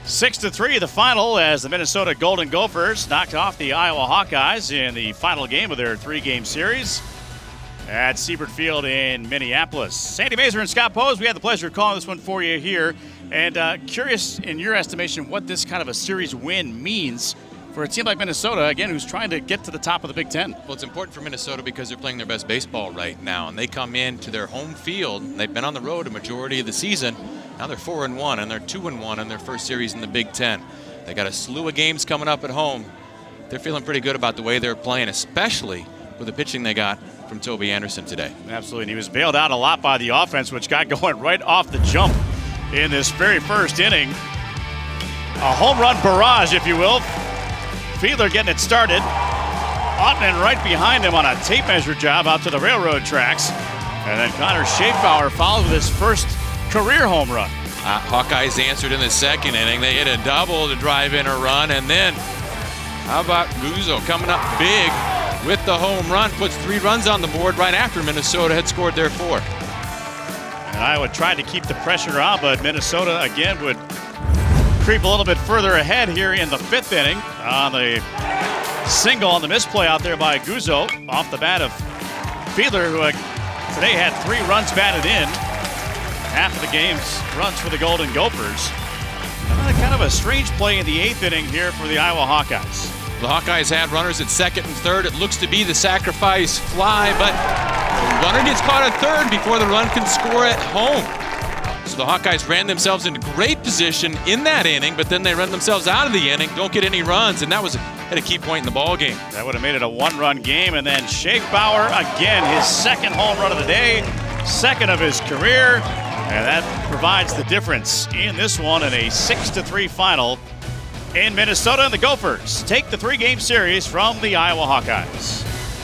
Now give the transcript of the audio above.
6-3 the final as the Minnesota Golden Gophers knocked off the Iowa Hawkeyes in the final game of their three-game series at Siebert Field in Minneapolis. Sandy Mazer and Scott Pose, we had the pleasure of calling this one for you here. And curious, in your estimation, what this kind of a series win means for a team like Minnesota, again, who's trying to get to the top of the Big Ten. Well, it's important for Minnesota because they're playing their best baseball right now, and they come into their home field. They've been on the road a majority of the season. Now they're 4-1, and they're 2-1 in their first series in the Big Ten. They got a slew of games coming up at home. They're feeling pretty good about the way they're playing, especially with the pitching they got from Toby Anderson today. Absolutely, and he was bailed out a lot by the offense, which got going right off the jump in this very first inning. A home run barrage, if you will. Fiedler getting it started. Ottman right behind him on a tape measure job out to the railroad tracks. And then Connor Schaefbauer followed with his first career home run. Hawkeyes answered in the second inning. They hit a double to drive in a run. And then how about Guzzo coming up big with the home run, puts 3 runs on the board right after Minnesota had scored their 4. And Iowa tried to keep the pressure on, but Minnesota again would creep a little bit further ahead here in the 5th inning on the single on the misplay out there by Guzzo off the bat of Fiedler, who today had 3 runs batted in. Half of the game's runs for the Golden Gophers. Kind of a strange play in the 8th inning here for the Iowa Hawkeyes. The Hawkeyes had runners at second and third. It looks to be the sacrifice fly, but the runner gets caught at third before the run can score at home. So the Hawkeyes ran themselves into great position in that inning, but then they ran themselves out of the inning, don't get any runs, and that was at a key point in the ball game. That would have made it a 1-run game, and then Schaefbauer again, his second home run of the day, second of his career, and that provides the difference in this one in a 6-3 final in Minnesota. And the Gophers take the 3-game series from the Iowa Hawkeyes.